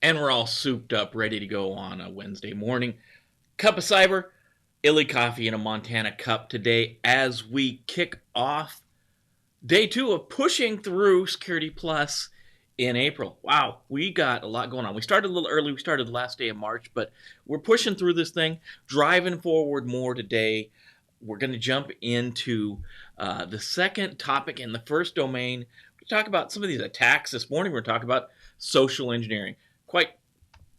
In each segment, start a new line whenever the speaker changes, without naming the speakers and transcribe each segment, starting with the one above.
And we're all souped up, ready to go on a Wednesday morning. Cup of Cyber, Illy Coffee in a Montana cup today as we kick off day 2 of pushing through Security Plus in April. Wow, we got a lot going on. We started a little early. We started the last day of March, but we're pushing through this thing, driving forward more today. We're going to jump into the second topic in the first domain. We talk about some of these attacks this morning. We're talking about social engineering. Quite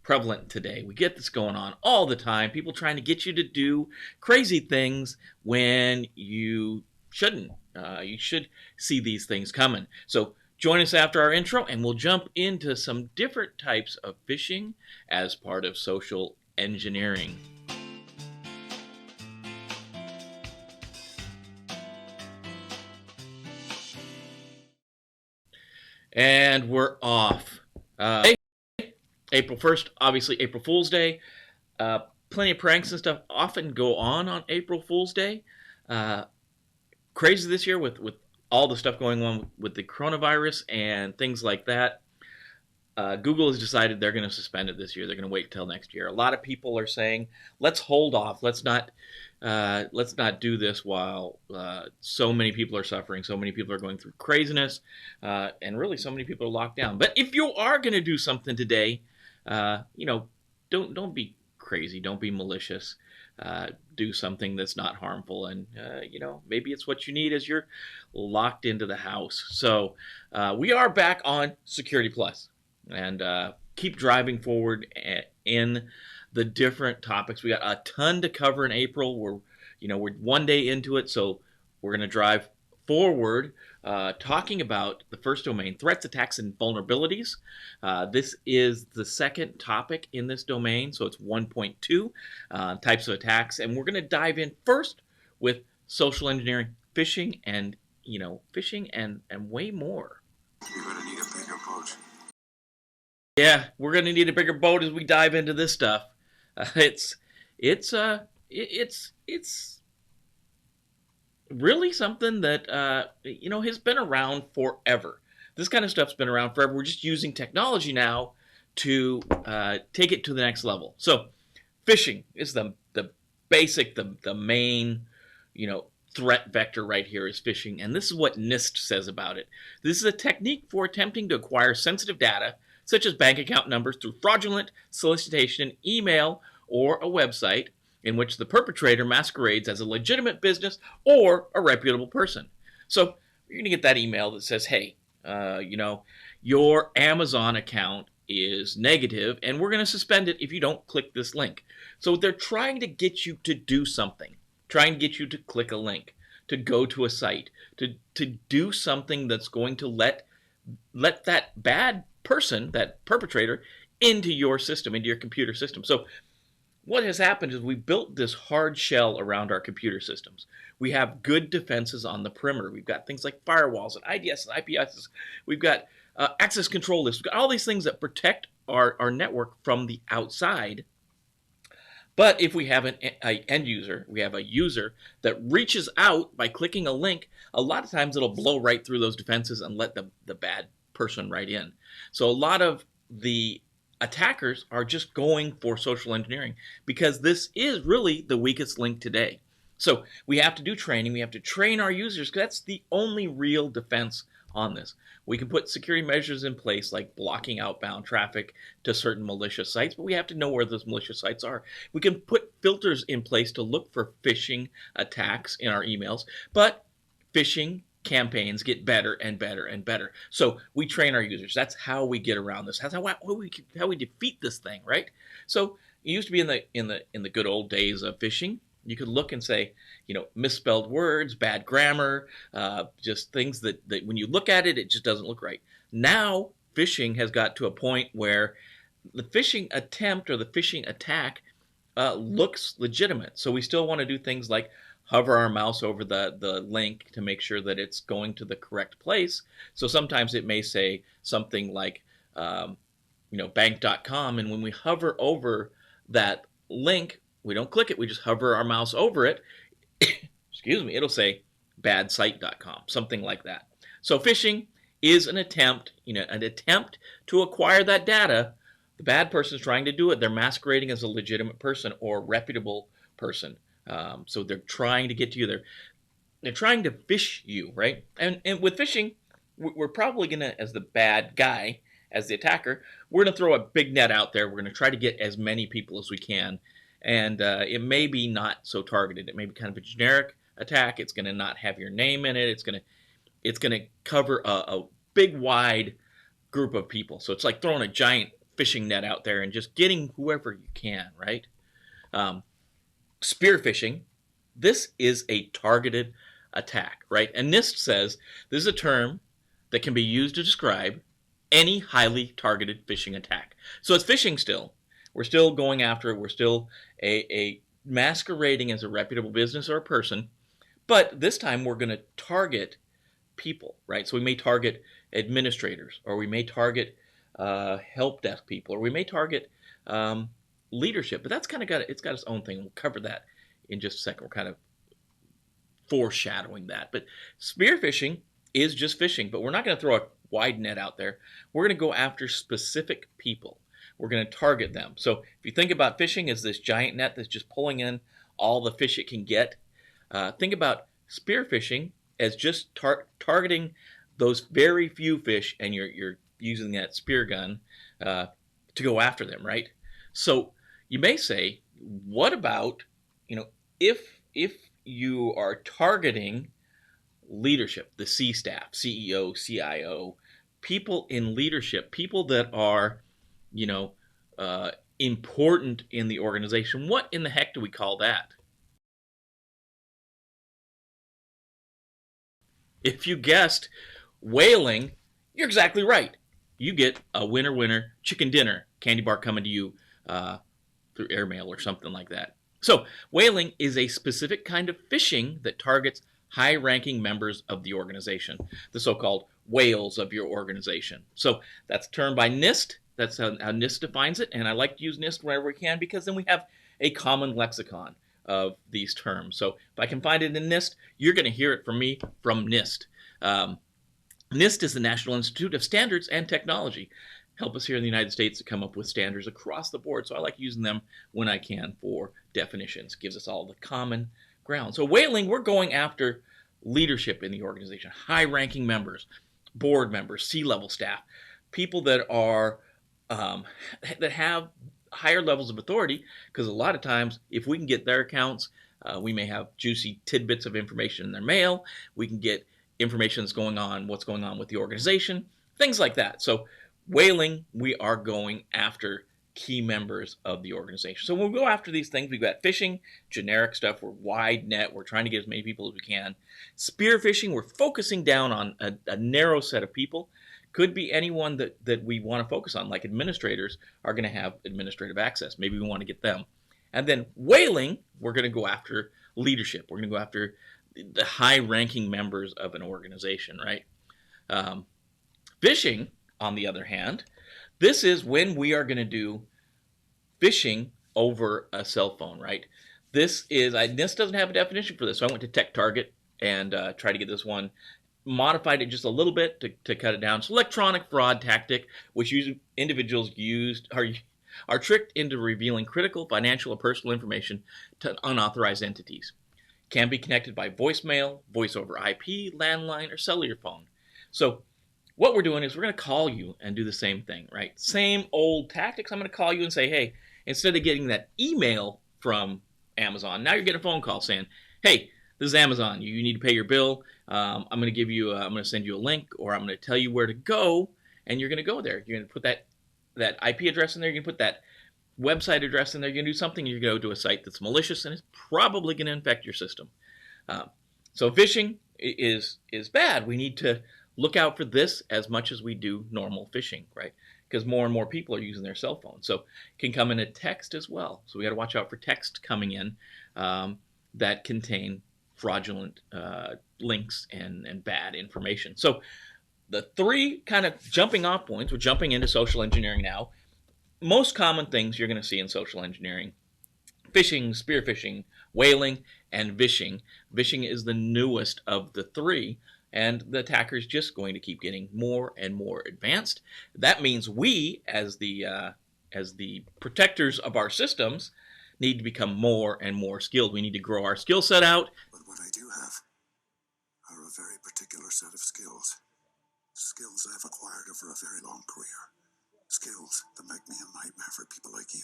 prevalent today. We get this going on all the time. People trying to get you to do crazy things when you shouldn't. You should see these things coming. So join us after our intro and we'll jump into some different types of phishing as part of social engineering. And we're off. April 1st, obviously April Fool's Day. Plenty of pranks and stuff often go on April Fool's Day. Crazy this year with all the stuff going on with the coronavirus and things like that. Google has decided they're going to suspend it this year. They're going to wait till next year. A lot of people are saying, let's hold off. Let's not do this while so many people are suffering. So many people are going through craziness, and really so many people are locked down. But if you are going to do something today, don't be crazy. Don't be malicious. Do something that's not harmful, and maybe it's what you need as you're locked into the house. So we are back on Security Plus, and keep driving forward in the different topics. We got a ton to cover in April. We're one day into it, so we're going to drive forward talking about the first domain, threats, attacks, and vulnerabilities. This is the second topic in this domain, so it's 1.2 types of attacks, and we're going to dive in first with social engineering, phishing, and way more.
You're going to need a bigger boat.
Yeah, we're going to need a bigger boat as we dive into this stuff. It's really something that has been around forever. This kind of stuff's been around forever. We're just using technology now to take it to the next level. So phishing is the basic, the main threat vector right here is phishing, and this is what NIST says about it. This is a technique for attempting to acquire sensitive data such as bank account numbers through fraudulent solicitation, email, or a website in which the perpetrator masquerades as a legitimate business or a reputable person. So you're going to get that email that says, hey, your Amazon account is negative and we're going to suspend it if you don't click this link. So they're trying to get you to do something, trying to get you to click a link, to go to a site, to do something that's going to let that bad person, that perpetrator, into your system, into your computer system. So what has happened is we built this hard shell around our computer systems. We have good defenses on the perimeter. We've got things like firewalls and IDS and IPS. We've got access control lists. We've got all these things that protect our network from the outside. But if we have an end user, we have a user that reaches out by clicking a link, a lot of times it'll blow right through those defenses and let the bad person right in. So a lot of the attackers are just going for social engineering because this is really the weakest link today. So we have to do training. We have to train our users because that's the only real defense on this. We can put security measures in place like blocking outbound traffic to certain malicious sites, but we have to know where those malicious sites are. We can put filters in place to look for phishing attacks in our emails, but phishing campaigns get better and better and better. So we train our users. That's how we get around this. That's how we defeat this thing, right? So it used to be in the good old days of phishing. You could look and say, misspelled words, bad grammar, just things that when you look at it, it just doesn't look right. Now phishing has got to a point where the phishing attempt or the phishing attack looks legitimate. So we still want to do things like hover our mouse over the link to make sure that it's going to the correct place. So sometimes it may say something like, bank.com. And when we hover over that link, we don't click it. We just hover our mouse over it. Excuse me. It'll say badsite.com, something like that. So phishing is an attempt to acquire that data The bad person is trying to do it. They're masquerading as a legitimate person or reputable person. So they're trying to get to you. They're trying to fish you, right? And with phishing, we're probably gonna, as the bad guy, as the attacker, we're gonna throw a big net out there. We're gonna try to get as many people as we can, and it may be not so targeted. It may be kind of a generic attack. It's gonna not have your name in it. It's gonna cover a big wide group of people. So it's like throwing a giant fishing net out there and just getting whoever you can, right? Um, Spear phishing, this is a targeted attack, right? And NIST says this is a term that can be used to describe any highly targeted phishing attack. So it's phishing still. We're still going after it. We're still a masquerading as a reputable business or a person, but this time we're going to target people, right? So we may target administrators, or we may target help desk people, or we may target leadership. But that's kind of got its own thing. We'll cover that in just a second. We're kind of foreshadowing that. But spear phishing is just phishing, but we're not going to throw a wide net out there. We're going to go after specific people. We're going to target them. So if you think about phishing as this giant net that's just pulling in all the fish it can get, think about spear phishing as just targeting those very few fish, and you're using that spear gun to go after them, right? So you may say, what about, if you are targeting leadership, the C staff, CEO, CIO, people in leadership, people that are, important in the organization, what in the heck do we call that? If you guessed whaling, you're exactly right. You get a winner winner chicken dinner candy bar coming to you through airmail or something like that. So whaling is a specific kind of phishing that targets high-ranking members of the organization, the so-called whales of your organization. So that's termed by NIST. That's how NIST defines it, and I like to use NIST wherever we can because then we have a common lexicon of these terms. So if I can find it in NIST, you're going to hear it from me from NIST. NIST is the National Institute of Standards and Technology. Help us here in the United States to come up with standards across the board. So I like using them when I can for definitions. It gives us all the common ground. So whaling, we're going after leadership in the organization, high-ranking members, board members, C-level staff, people that are that have higher levels of authority, because a lot of times if we can get their accounts, we may have juicy tidbits of information in their mail. We can get information that's what's going on with the organization, things like that. So whaling, we are going after key members of the organization. So when we go after these things, we've got phishing, generic stuff, we're wide net, we're trying to get as many people as we can. Spear phishing, we're focusing down on a narrow set of people. Could be anyone that we want to focus on, like administrators are going to have administrative access. Maybe we want to get them. And then whaling, we're going to go after leadership. We're going to go after the high-ranking members of an organization, right? Phishing, on the other hand, this is when we are going to do phishing over a cell phone, right? This doesn't have a definition for this, so I went to TechTarget and tried to get this one, modified it just a little bit to cut it down. It's electronic fraud tactic, which individuals are tricked into revealing critical financial or personal information to unauthorized entities. Can be connected by voicemail, voice over IP, landline, or cellular phone. So what we're doing is we're going to call you and do the same thing, right? Same old tactics. I'm going to call you and say, hey, instead of getting that email from Amazon, now you're getting a phone call saying, hey, this is Amazon. You need to pay your bill. I'm going to send you a link, or I'm going to tell you where to go, and you're going to go there. You're going to put that IP address in there. You're going to put that website address in there. You're going to do something. You're going to go to a site that's malicious, and it's probably going to infect your system. So phishing is bad. We need to look out for this as much as we do normal phishing, right? Because more and more people are using their cell phones. So it can come in a text as well. So we got to watch out for text coming in that contain fraudulent links and bad information. So the three kind of jumping off points, we're jumping into social engineering now. Most common things you're going to see in social engineering: phishing, spear phishing, whaling, and vishing. Vishing is the newest of the three, and the attacker is just going to keep getting more and more advanced. That means we, as the as the protectors of our systems, need to become more and more skilled. We need to grow our skill set out.
But what I do have are a very particular set of skills. Skills I've acquired over a very long career. Skills that make me a nightmare for people like you.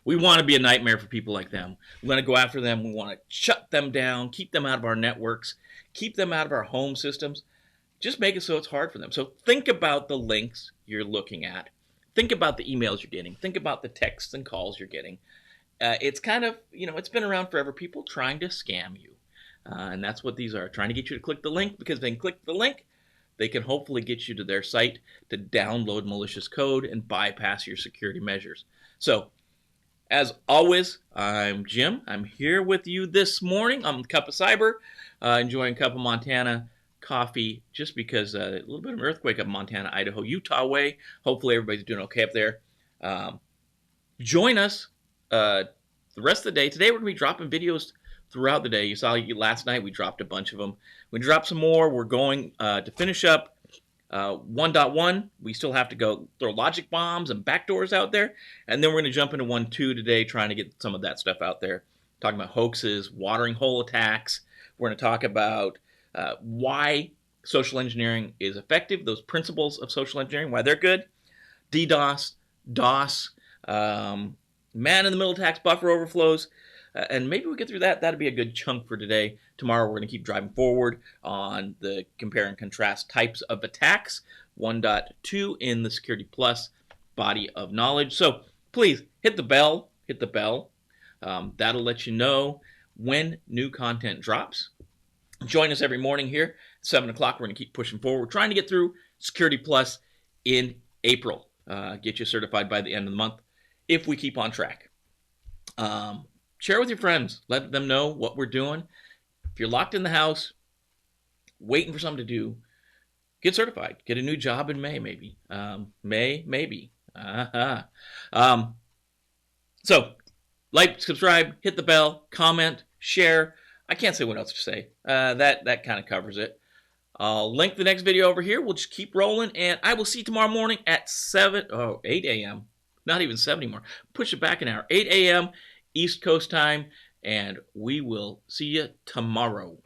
We want to be a nightmare for people like them. We want to go after them. We want to shut them down, keep them out of our networks, keep them out of our home systems. Just make it so it's hard for them. So think about the links you're looking at. Think about the emails you're getting. Think about the texts and calls you're getting. It's kind of, it's been around forever. People trying to scam you. And that's what these are, trying to get you to click the link, because they can click the link, they can hopefully get you to their site to download malicious code and bypass your security measures. So, as always, I'm Jim. I'm here with you this morning on Cup of Cyber, enjoying a cup of Montana coffee, just because a little bit of an earthquake up Montana, Idaho, Utah way. Hopefully everybody's doing okay up there. Join us the rest of the day. Today we're going to be dropping videos throughout the day. You saw last night we dropped a bunch of them. We dropped some more. We're going to finish up 1.1. We still have to go throw logic bombs and backdoors out there. And then we're going to jump into 1.2 today, trying to get some of that stuff out there. Talking about hoaxes, watering hole attacks. We're going to talk about why social engineering is effective, those principles of social engineering, why they're good. DDoS, DOS, man-in-the-middle attacks, buffer overflows. And maybe we get through that. That'd be a good chunk for today. Tomorrow we're going to keep driving forward on the compare and contrast types of attacks. 1.2 in the Security Plus body of knowledge. So please hit the bell. Hit the bell. That'll let you know when new content drops. Join us every morning here at 7 o'clock. We're going to keep pushing forward. We're trying to get through Security Plus in April. Get you certified by the end of the month if we keep on track. Share with your friends. Let them know what we're doing. If you're locked in the house, waiting for something to do, get certified. Get a new job in May, maybe. Maybe. So, like, subscribe, hit the bell, comment, share. I can't say what else to say. That kind of covers it. I'll link the next video over here. We'll just keep rolling, and I will see you tomorrow morning at 8 a.m. Not even 7 anymore. Push it back an hour. 8 a.m. East Coast time, and we will see you tomorrow.